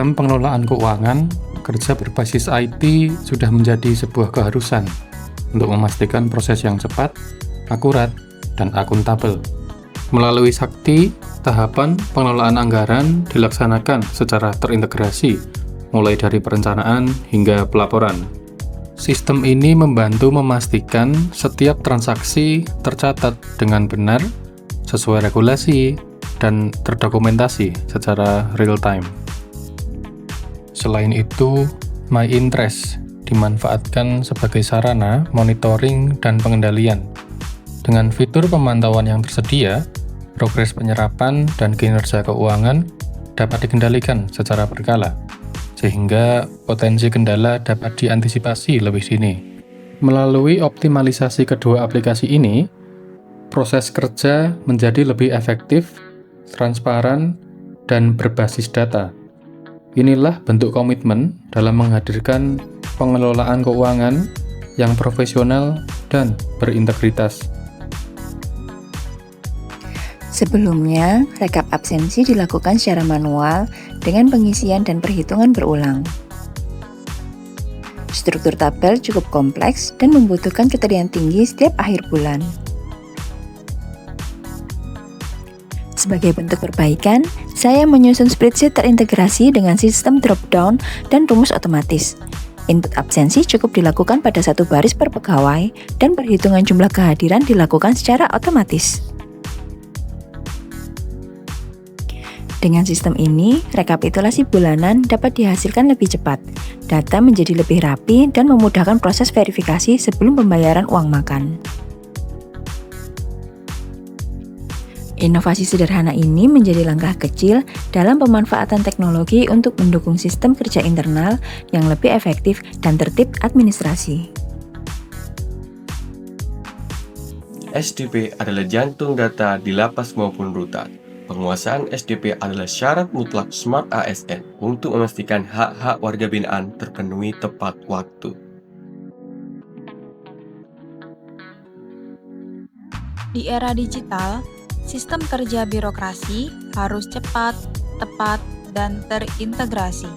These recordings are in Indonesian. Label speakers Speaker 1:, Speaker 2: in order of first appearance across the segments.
Speaker 1: Dalam pengelolaan keuangan, kerja berbasis IT sudah menjadi sebuah keharusan untuk memastikan proses yang cepat, akurat, dan akuntabel. Melalui Sakti, tahapan pengelolaan anggaran dilaksanakan secara terintegrasi, mulai dari perencanaan hingga pelaporan. Sistem ini membantu memastikan setiap transaksi tercatat dengan benar, sesuai regulasi, dan terdokumentasi secara real-time. Selain itu, My Interest dimanfaatkan sebagai sarana monitoring dan pengendalian. Dengan fitur pemantauan yang tersedia, progres penyerapan dan kinerja keuangan dapat dikendalikan secara berkala, sehingga potensi kendala dapat diantisipasi lebih dini. Melalui optimalisasi kedua aplikasi ini, proses kerja menjadi lebih efektif, transparan, dan berbasis data. Inilah bentuk komitmen dalam menghadirkan pengelolaan keuangan yang profesional dan berintegritas.
Speaker 2: Sebelumnya, rekap absensi dilakukan secara manual dengan pengisian dan perhitungan berulang. Struktur tabel cukup kompleks dan membutuhkan ketelitian tinggi setiap akhir bulan. Sebagai bentuk perbaikan, saya menyusun spreadsheet terintegrasi dengan sistem drop-down dan rumus otomatis. Input absensi cukup dilakukan pada satu baris per pegawai, dan perhitungan jumlah kehadiran dilakukan secara otomatis. Dengan sistem ini, rekapitulasi bulanan dapat dihasilkan lebih cepat, data menjadi lebih rapi, dan memudahkan proses verifikasi sebelum pembayaran uang makan. Inovasi sederhana ini menjadi langkah kecil dalam pemanfaatan teknologi untuk mendukung sistem kerja internal yang lebih efektif dan tertib administrasi.
Speaker 3: SDP adalah jantung data di lapas maupun rutan. Penguasaan SDP adalah syarat mutlak Smart ASN untuk memastikan hak-hak warga binaan terpenuhi tepat waktu.
Speaker 4: Di era digital, sistem kerja birokrasi harus cepat, tepat, dan terintegrasi.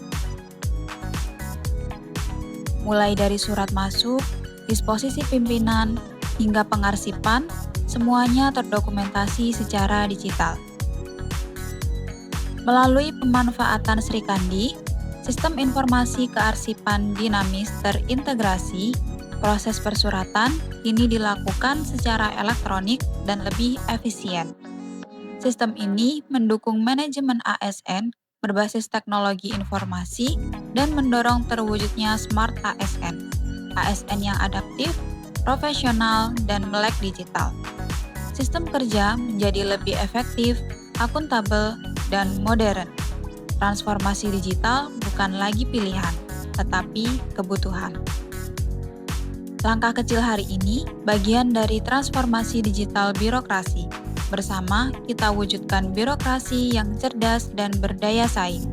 Speaker 4: Mulai dari surat masuk, disposisi pimpinan, hingga pengarsipan, semuanya terdokumentasi secara digital. Melalui pemanfaatan Srikandi, sistem informasi kearsipan dinamis terintegrasi, proses persuratan kini dilakukan secara elektronik dan lebih efisien. Sistem ini mendukung manajemen ASN berbasis teknologi informasi dan mendorong terwujudnya Smart ASN, ASN yang adaptif, profesional, dan melek digital. Sistem kerja menjadi lebih efektif, akuntabel, dan modern. Transformasi digital bukan lagi pilihan, tetapi kebutuhan. Langkah kecil hari ini bagian dari transformasi digital birokrasi. Bersama kita wujudkan birokrasi yang cerdas dan berdaya saing.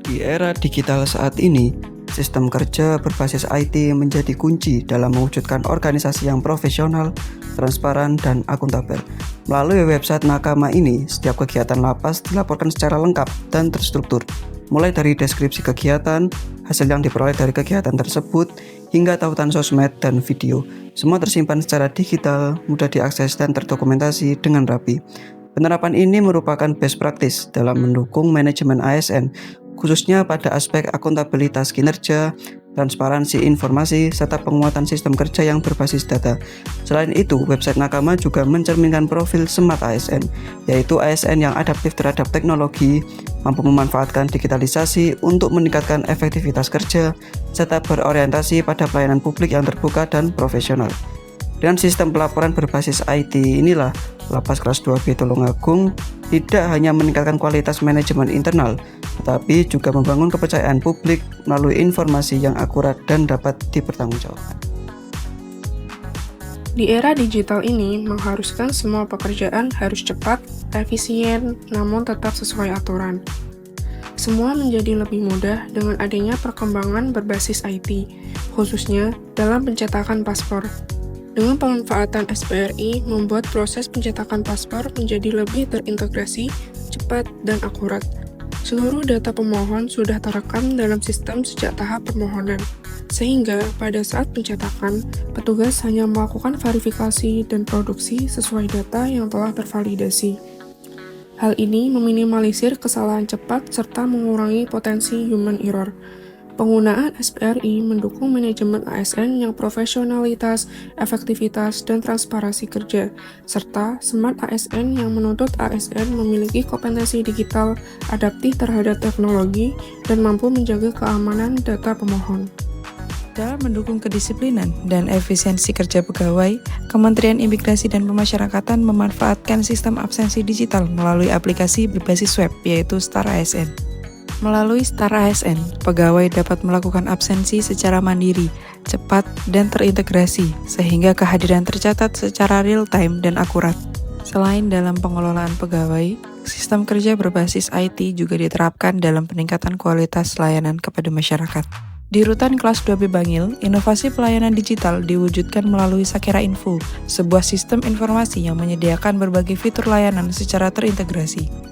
Speaker 5: Di era digital saat ini, sistem kerja berbasis IT menjadi kunci dalam mewujudkan organisasi yang profesional, transparan, dan akuntabel. Melalui website Nakama ini, setiap kegiatan lapas dilaporkan secara lengkap dan terstruktur, mulai dari deskripsi kegiatan, hasil yang diperoleh dari kegiatan tersebut, hingga tautan sosmed dan video. Semua tersimpan secara digital, mudah diakses, dan terdokumentasi dengan rapi. Penerapan ini merupakan best practice dalam mendukung manajemen ASN, khususnya pada aspek akuntabilitas kinerja, transparansi informasi, serta penguatan sistem kerja yang berbasis data. Selain itu, website Nakama juga mencerminkan profil Smart ASN, yaitu ASN yang adaptif terhadap teknologi, mampu memanfaatkan digitalisasi untuk meningkatkan efektivitas kerja, serta berorientasi pada pelayanan publik yang terbuka dan profesional. Dengan sistem pelaporan berbasis IT inilah, Lapas Kelas 2B Tulungagung tidak hanya meningkatkan kualitas manajemen internal, tetapi juga membangun kepercayaan publik melalui informasi yang akurat dan dapat dipertanggungjawabkan.
Speaker 6: Di era digital ini mengharuskan semua pekerjaan harus cepat, efisien, namun tetap sesuai aturan. Semua menjadi lebih mudah dengan adanya perkembangan berbasis IT, khususnya dalam pencetakan paspor. Dengan pemanfaatan SPRI membuat proses pencetakan paspor menjadi lebih terintegrasi, cepat, dan akurat. Seluruh data pemohon sudah terekam dalam sistem sejak tahap permohonan, sehingga pada saat pencetakan, petugas hanya melakukan verifikasi dan produksi sesuai data yang telah tervalidasi. Hal ini meminimalisir kesalahan cepat serta mengurangi potensi human error. Penggunaan SPRI mendukung manajemen ASN yang profesionalitas, efektivitas, dan transparansi kerja, serta Smart ASN yang menuntut ASN memiliki kompetensi digital, adaptif terhadap teknologi, dan mampu menjaga keamanan data pemohon.
Speaker 7: Dalam mendukung kedisiplinan dan efisiensi kerja pegawai, Kementerian Imigrasi dan Pemasyarakatan memanfaatkan sistem absensi digital melalui aplikasi berbasis web, yaitu Star ASN. Melalui Star ASN, pegawai dapat melakukan absensi secara mandiri, cepat, dan terintegrasi, sehingga kehadiran tercatat secara real-time dan akurat. Selain dalam pengelolaan pegawai, sistem kerja berbasis IT juga diterapkan dalam peningkatan kualitas layanan kepada masyarakat. Di Rutan Kelas 2B Bangil, inovasi pelayanan digital diwujudkan melalui Sakera Info, sebuah sistem informasi yang menyediakan berbagai fitur layanan secara terintegrasi.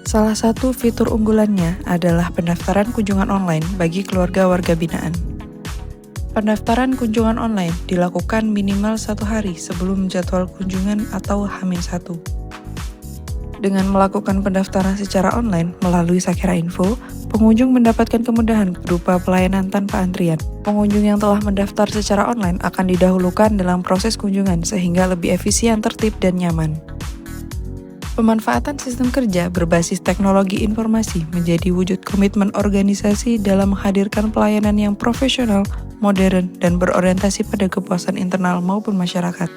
Speaker 7: Salah satu fitur unggulannya adalah pendaftaran kunjungan online bagi keluarga warga binaan. Pendaftaran kunjungan online dilakukan minimal 1 hari sebelum jadwal kunjungan atau H-1. Dengan melakukan pendaftaran secara online melalui Sakera Info, pengunjung mendapatkan kemudahan berupa pelayanan tanpa antrian. Pengunjung yang telah mendaftar secara online akan didahulukan dalam proses kunjungan sehingga lebih efisien, tertib, dan nyaman. Pemanfaatan sistem kerja berbasis teknologi informasi menjadi wujud komitmen organisasi dalam menghadirkan pelayanan yang profesional, modern, dan berorientasi pada kepuasan internal maupun masyarakat.